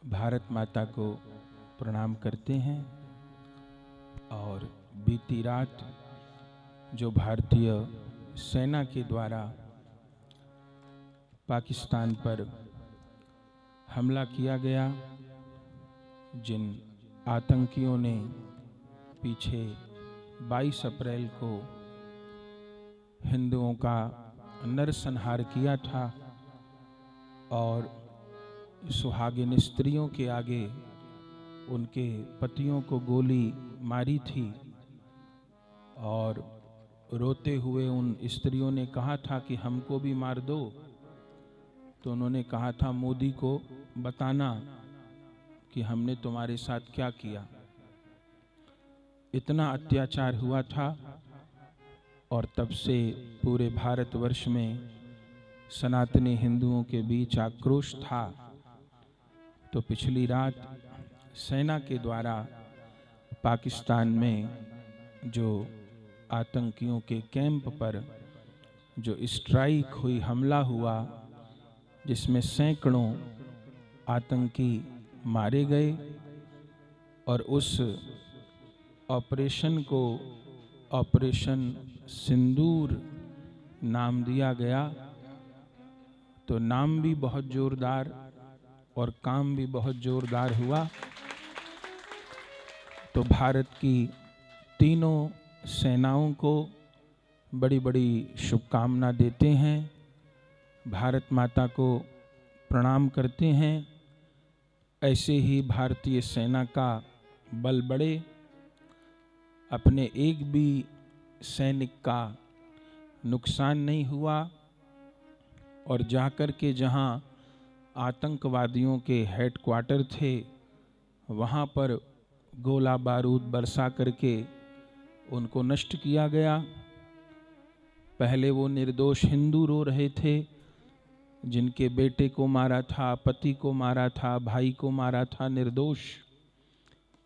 भारत माता को प्रणाम करते हैं और बीती रात जो भारतीय सेना के द्वारा पाकिस्तान पर हमला किया गया, जिन आतंकियों ने पीछे 22 अप्रैल को हिंदुओं का नरसंहार किया था और सुहागिन स्त्रियों के आगे उनके पतियों को गोली मारी थी और रोते हुए उन स्त्रियों ने कहा था कि हमको भी मार दो, तो उन्होंने कहा था मोदी को बताना कि हमने तुम्हारे साथ क्या किया। इतना अत्याचार हुआ था और तब से पूरे भारतवर्ष में सनातनी हिंदुओं के बीच आक्रोश था। तो पिछली रात सेना के द्वारा पाकिस्तान में जो आतंकियों के कैंप पर जो स्ट्राइक हुई, हमला हुआ, जिसमें सैकड़ों आतंकी मारे गए और उस ऑपरेशन को ऑपरेशन सिंदूर नाम दिया गया। तो नाम भी बहुत जोरदार और काम भी बहुत जोरदार हुआ। तो भारत की तीनों सेनाओं को बड़ी बड़ी शुभकामना देते हैं, भारत माता को प्रणाम करते हैं। ऐसे ही भारतीय सेना का बल बढ़े, अपने एक भी सैनिक का नुकसान नहीं हुआ और जाकर के जहां आतंकवादियों के हेडक्वार्टर थे वहां पर गोला बारूद बरसा करके उनको नष्ट किया गया। पहले वो निर्दोष हिंदू रो रहे थे जिनके बेटे को मारा था, पति को मारा था, भाई को मारा था निर्दोष।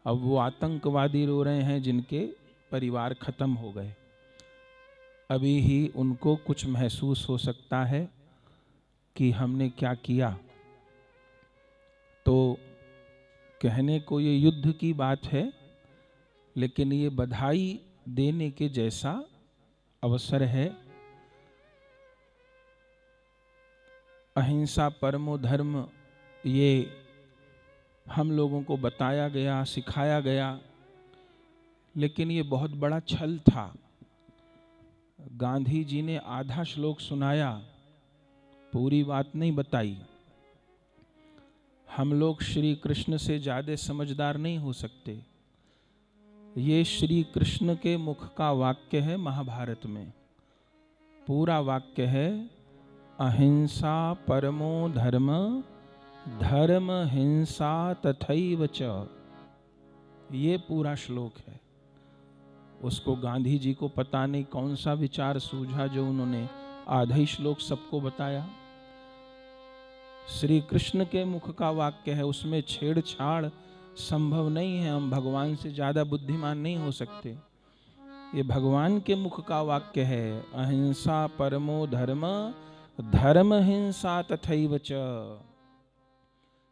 अब वो आतंकवादी रो रहे हैं जिनके परिवार खत्म हो गए। अभी ही उनको कुछ महसूस हो सकता है कि हमने क्या किया। तो कहने को ये युद्ध की बात है, लेकिन ये बधाई देने के जैसा अवसर है। अहिंसा परमो धर्म, ये हम लोगों को बताया गया, सिखाया गया, लेकिन ये बहुत बड़ा छल था। गांधी जी ने आधा श्लोक सुनाया, पूरी बात नहीं बताई। हम लोग श्री कृष्ण से ज्यादा समझदार नहीं हो सकते। ये श्री कृष्ण के मुख का वाक्य है महाभारत में। पूरा वाक्य है अहिंसा परमो धर्म, धर्म हिंसा तथैव च। ये पूरा श्लोक है। उसको गांधी जी को पता नहीं कौन सा विचार सूझा जो उन्होंने आधा ही श्लोक सबको बताया। श्री कृष्ण के मुख का वाक्य है, उसमें छेड़छाड़ संभव नहीं है। हम भगवान से ज्यादा बुद्धिमान नहीं हो सकते। ये भगवान के मुख का वाक्य है, अहिंसा परमो धर्म, धर्म हिंसा तथैव च।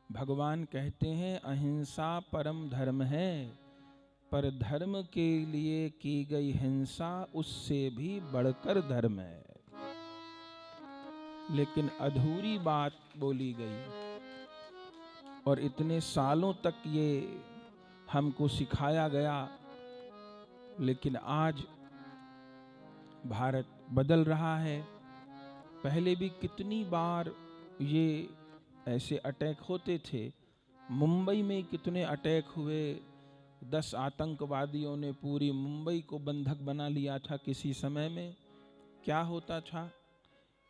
भगवान कहते हैं अहिंसा परम धर्म है, पर धर्म के लिए की गई हिंसा उससे भी बढ़कर धर्म है। लेकिन अधूरी बात बोली गई और इतने सालों तक ये हमको सिखाया गया। लेकिन आज भारत बदल रहा है। पहले भी कितनी बार ये ऐसे अटैक होते थे। मुंबई में कितने अटैक हुए। 10 आतंकवादियों ने पूरी मुंबई को बंधक बना लिया था किसी समय में। क्या होता था,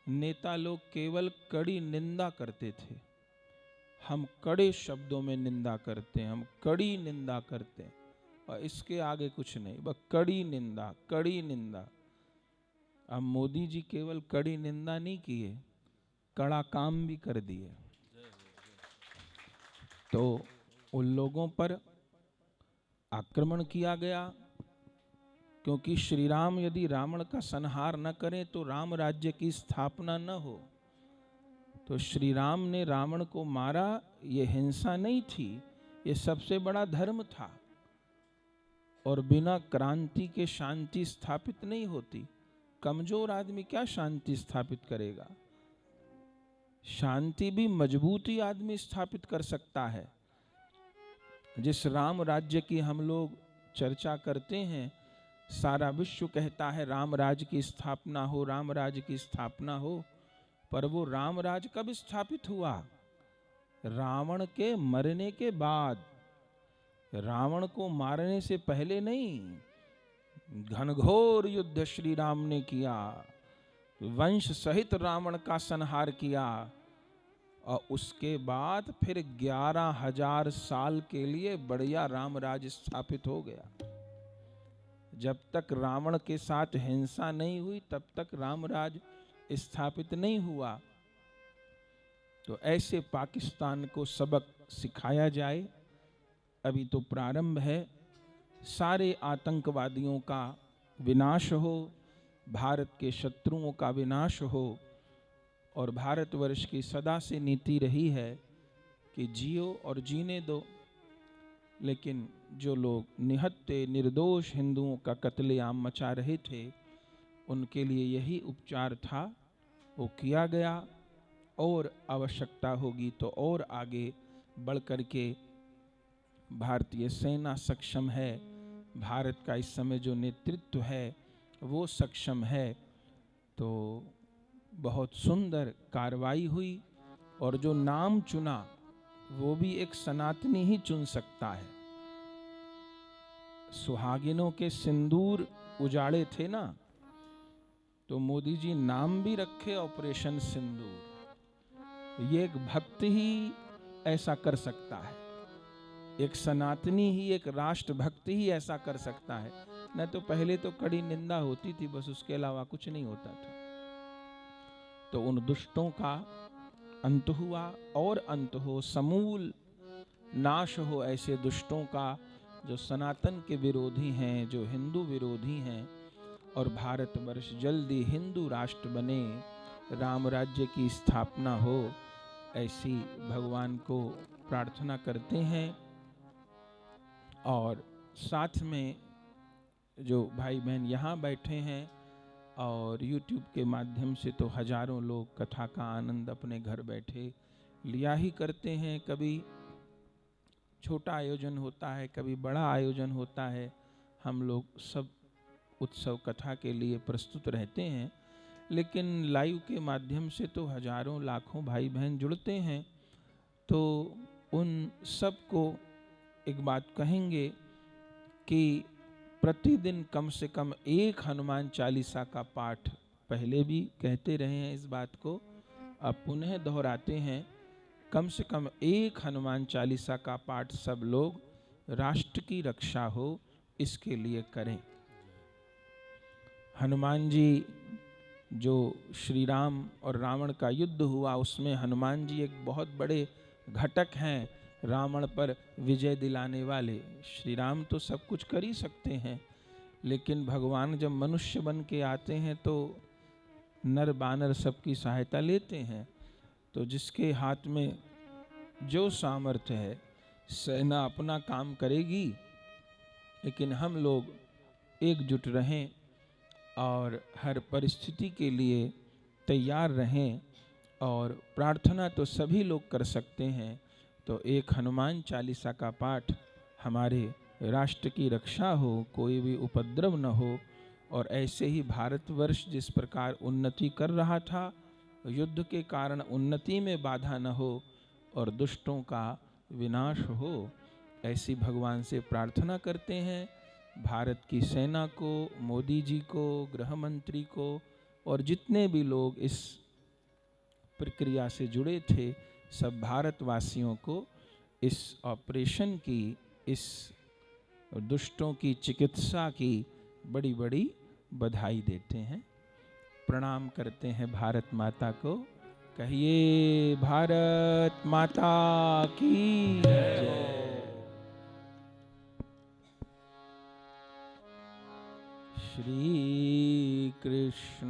नेता लोग केवल कड़ी निंदा करते थे। हम कड़े शब्दों में निंदा करते हैं, हम कड़ी निंदा करते हैं और इसके आगे कुछ नहीं, बस कड़ी निंदा, कड़ी निंदा। अब मोदी जी केवल कड़ी निंदा नहीं किए, कड़ा काम भी कर दिए। तो उन लोगों पर आक्रमण किया गया, क्योंकि श्री राम यदि रावण का संहार न करें तो राम राज्य की स्थापना न हो। तो श्री राम ने रावण को मारा, ये हिंसा नहीं थी, ये सबसे बड़ा धर्म था। और बिना क्रांति के शांति स्थापित नहीं होती। कमजोर आदमी क्या शांति स्थापित करेगा? शांति भी मजबूती आदमी स्थापित कर सकता है। जिस राम राज्य की हम लोग चर्चा करते हैं, सारा विश्व कहता है राम राज्य की स्थापना हो, राम राज्य की स्थापना हो, पर वो राम राज्य कब स्थापित हुआ? रावण के मरने के बाद। रावण को मारने से पहले नहीं। घनघोर युद्ध श्री राम ने किया, वंश सहित रावण का संहार किया, और उसके बाद फिर 11,000 साल के लिए बढ़िया राम राज्य स्थापित हो गया। जब तक रावण के साथ हिंसा नहीं हुई तब तक राम राज्य स्थापित नहीं हुआ। तो ऐसे पाकिस्तान को सबक सिखाया जाए। अभी तो प्रारंभ है। सारे आतंकवादियों का विनाश हो, भारत के शत्रुओं का विनाश हो। और भारतवर्ष की सदा से नीति रही है कि जियो और जीने दो। लेकिन जो लोग निहत्थे निर्दोष हिंदुओं का कत्लेआम मचा रहे थे, उनके लिए यही उपचार था, वो किया गया। और आवश्यकता होगी तो और आगे बढ़ कर के भारतीय सेना सक्षम है। भारत का इस समय जो नेतृत्व है वो सक्षम है। तो बहुत सुंदर कार्रवाई हुई। और जो नाम चुना वो भी एक सनातनी ही चुन सकता है। सुहागिनों के सिंदूर उजाड़े थे ना, तो मोदी जी नाम भी रखे ऑपरेशन सिंदूर। ये एक भक्त ही ऐसा कर सकता है, एक सनातनी ही, एक राष्ट्र भक्त ही ऐसा कर सकता है। न तो पहले तो कड़ी निंदा होती थी, बस उसके अलावा कुछ नहीं होता था। तो उन दुष्टों का अंत हुआ, और अंत हो, समूल नाश हो ऐसे दुष्टों का जो सनातन के विरोधी हैं, जो हिंदू विरोधी हैं। और भारतवर्ष जल्दी हिंदू राष्ट्र बने, राम राज्य की स्थापना हो, ऐसी भगवान को प्रार्थना करते हैं। और साथ में जो भाई बहन यहाँ बैठे हैं और YouTube के माध्यम से तो हजारों लोग कथा का आनंद अपने घर बैठे लिया ही करते हैं। कभी छोटा आयोजन होता है, कभी बड़ा आयोजन होता है। हम लोग सब उत्सव कथा के लिए प्रस्तुत रहते हैं, लेकिन लाइव के माध्यम से तो हजारों लाखों भाई बहन जुड़ते हैं। तो उन सब को एक बात कहेंगे कि प्रतिदिन कम से कम एक हनुमान चालीसा का पाठ, पहले भी कहते रहे हैं इस बात को, अब पुनः दोहराते हैं, कम से कम एक हनुमान चालीसा का पाठ सब लोग राष्ट्र की रक्षा हो इसके लिए करें। हनुमान जी, जो श्री राम और रावण का युद्ध हुआ उसमें हनुमान जी एक बहुत बड़े घटक हैं, रावण पर विजय दिलाने वाले। श्री राम तो सब कुछ कर ही सकते हैं, लेकिन भगवान जब मनुष्य बन के आते हैं तो नर बानर सबकी सहायता लेते हैं। तो जिसके हाथ में जो सामर्थ्य है, सेना अपना काम करेगी, लेकिन हम लोग एकजुट रहें और हर परिस्थिति के लिए तैयार रहें। और प्रार्थना तो सभी लोग कर सकते हैं। तो एक हनुमान चालीसा का पाठ हमारे राष्ट्र की रक्षा हो, कोई भी उपद्रव न हो। और ऐसे ही भारतवर्ष जिस प्रकार उन्नति कर रहा था, युद्ध के कारण उन्नति में बाधा न हो और दुष्टों का विनाश हो, ऐसी भगवान से प्रार्थना करते हैं। भारत की सेना को, मोदी जी को, गृह मंत्री को और जितने भी लोग इस प्रक्रिया से जुड़े थे, सब भारतवासियों को इस ऑपरेशन की, इस दुष्टों की चिकित्सा की बड़ी बड़ी बधाई देते हैं, प्रणाम करते हैं भारत माता को। कहिए भारत माता की जय। श्री कृष्ण।